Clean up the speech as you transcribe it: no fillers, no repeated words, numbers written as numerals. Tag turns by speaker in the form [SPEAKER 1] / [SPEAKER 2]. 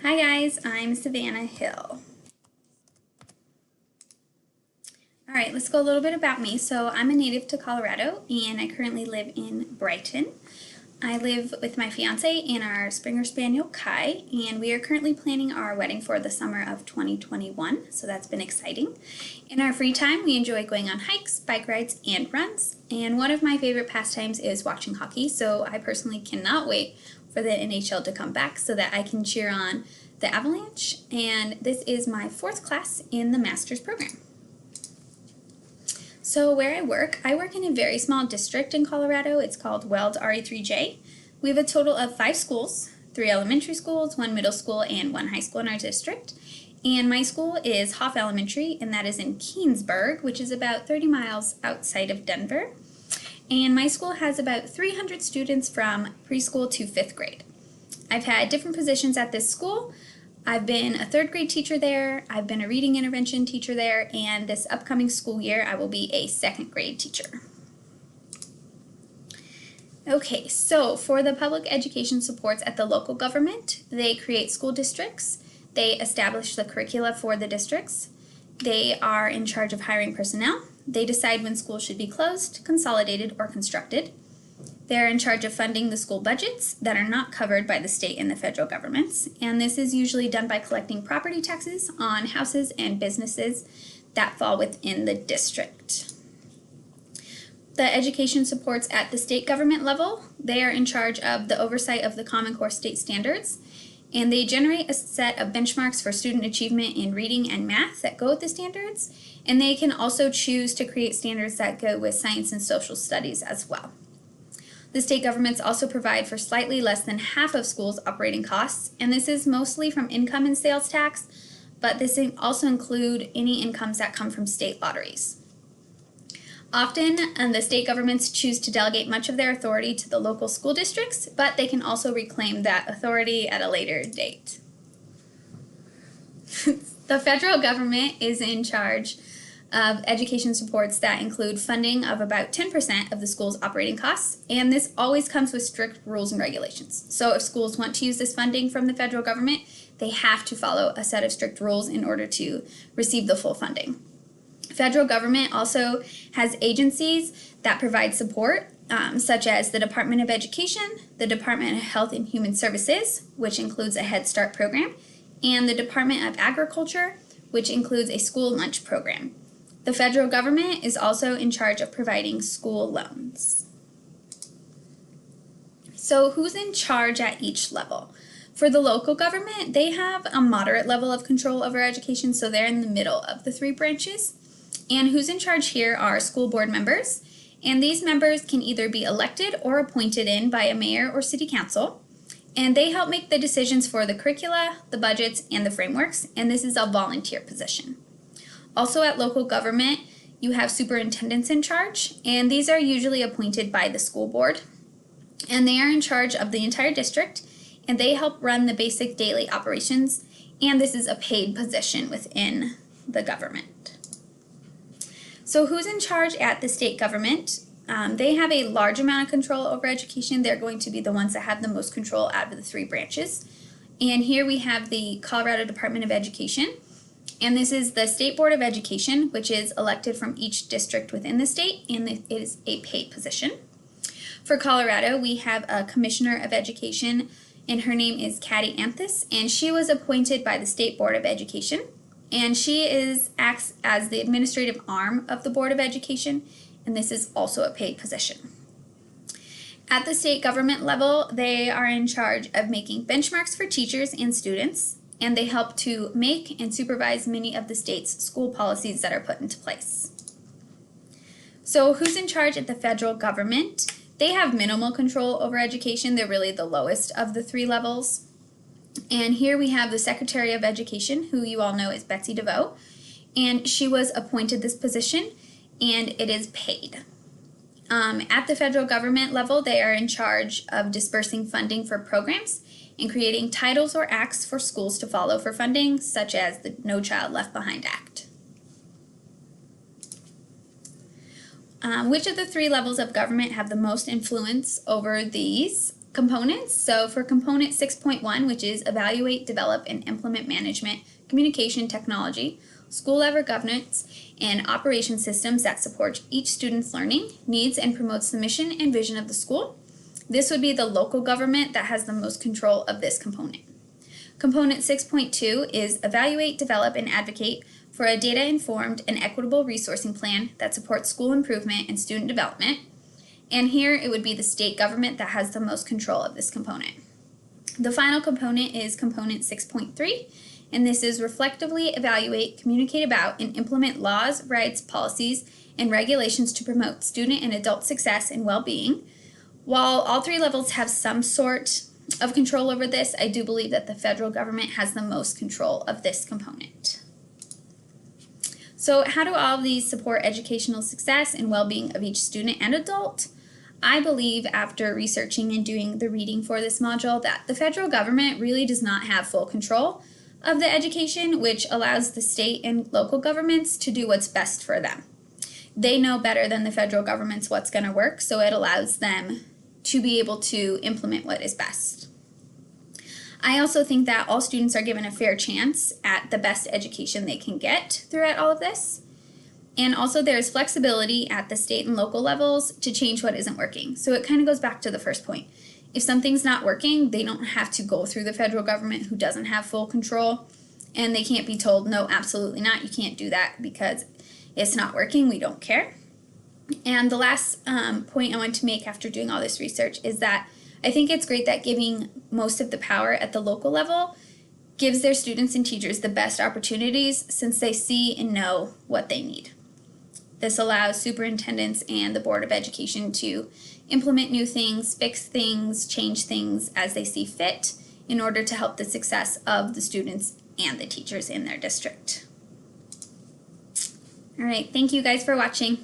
[SPEAKER 1] Hi guys, I'm Savannah Hill. Alright, let's go a little bit about me. So I'm a native to Colorado and I currently live in Brighton. I live with my fiance and our Springer Spaniel Kai, and we are currently planning our wedding for the summer of 2021, so that's been exciting. In our free time, we enjoy going on hikes, bike rides, and runs, and one of my favorite pastimes is watching hockey, so I personally cannot wait for the NHL to come back so that I can cheer on the Avalanche, and this is my 4th class in the master's program. So where I work in a very small district in Colorado. It's called Weld RE3J. We have a total of 5 schools, 3 elementary schools, 1 middle school, and 1 high school in our district. And my school is Hoff Elementary, and that is in Keensburg, which is about 30 miles outside of Denver. And my school has about 300 students from preschool to 5th grade. I've had different positions at this school. I've been a 3rd grade teacher there, I've been a reading intervention teacher there, and this upcoming school year I will be a 2nd grade teacher. Okay, so for the public education supports at the local government, they create school districts, they establish the curricula for the districts, they are in charge of hiring personnel, they decide when schools should be closed, consolidated, or constructed. They're in charge of funding the school budgets that are not covered by the state and the federal governments, and this is usually done by collecting property taxes on houses and businesses that fall within the district. The education supports at the state government level, they are in charge of the oversight of the Common Core state standards, and they generate a set of benchmarks for student achievement in reading and math that go with the standards, and they can also choose to create standards that go with science and social studies as well. The state governments also provide for slightly less than half of schools' operating costs, and this is mostly from income and sales tax, but this also include any incomes that come from state lotteries. Often, the state governments choose to delegate much of their authority to the local school districts, but they can also reclaim that authority at a later date. The federal government is in charge of education supports that include funding of about 10% of the school's operating costs, and this always comes with strict rules and regulations. So if schools want to use this funding from the federal government, they have to follow a set of strict rules in order to receive the full funding. Federal government also has agencies that provide support, such as the Department of Education, the Department of Health and Human Services, which includes a Head Start program, and the Department of Agriculture, which includes a school lunch program. The federal government is also in charge of providing school loans. So who's in charge at each level? For the local government, they have a moderate level of control over education, so they're in the middle of the 3 branches. And who's in charge here are school board members, and these members can either be elected or appointed in by a mayor or city council, and they help make the decisions for the curricula, the budgets, and the frameworks, and this is a volunteer position. Also at local government, you have superintendents in charge, and these are usually appointed by the school board, and they are in charge of the entire district, and they help run the basic daily operations, and this is a paid position within the government. So who's in charge at the state government? They have a large amount of control over education. They're going to be the ones that have the most control out of the 3 branches. And here we have the Colorado Department of Education. And this is the State Board of Education, which is elected from each district within the state, and it is a paid position. For Colorado, we have a Commissioner of Education, and her name is Katty Anthus, and she was appointed by the State Board of Education, and she acts as the administrative arm of the Board of Education, and this is also a paid position. At the state government level, they are in charge of making benchmarks for teachers and students, and they help to make and supervise many of the state's school policies that are put into place. So who's in charge at the federal government? They have minimal control over education. They're really the lowest of the 3 levels. And here we have the Secretary of Education, who you all know is Betsy DeVoe, and she was appointed this position, and it is paid. At the federal government level, they are in charge of dispersing funding for programs and creating titles or acts for schools to follow for funding, such as the No Child Left Behind Act. Which of the 3 levels of government have the most influence over these? components. So for component 6.1, which is evaluate, develop, and implement management, communication technology, school level governance, and operation systems that support each student's learning, needs, and promotes the mission and vision of the school. This would be the local government that has the most control of this component. Component 6.2 is evaluate, develop, and advocate for a data-informed and equitable resourcing plan that supports school improvement and student development. And here it would be the state government that has the most control of this component. The final component is component 6.3, and this is reflectively evaluate, communicate about, and implement laws, rights, policies, and regulations to promote student and adult success and well-being. While all three levels have some sort of control over this, I do believe that the federal government has the most control of this component. So how do all of these support educational success and well-being of each student and adult? I believe after researching and doing the reading for this module that the federal government really does not have full control of the education, which allows the state and local governments to do what's best for them. They know better than the federal government's what's going to work, so it allows them to be able to implement what is best. I also think that all students are given a fair chance at the best education they can get throughout all of this. And also there's flexibility at the state and local levels to change what isn't working. So it kind of goes back to the first point. If something's not working, they don't have to go through the federal government who doesn't have full control, and they can't be told, no, absolutely not, you can't do that because it's not working, we don't care. And the last point I want to make after doing all this research is that I think it's great that giving most of the power at the local level gives their students and teachers the best opportunities since they see and know what they need. This allows superintendents and the Board of Education to implement new things, fix things, change things as they see fit in order to help the success of the students and the teachers in their district. All right, thank you guys for watching.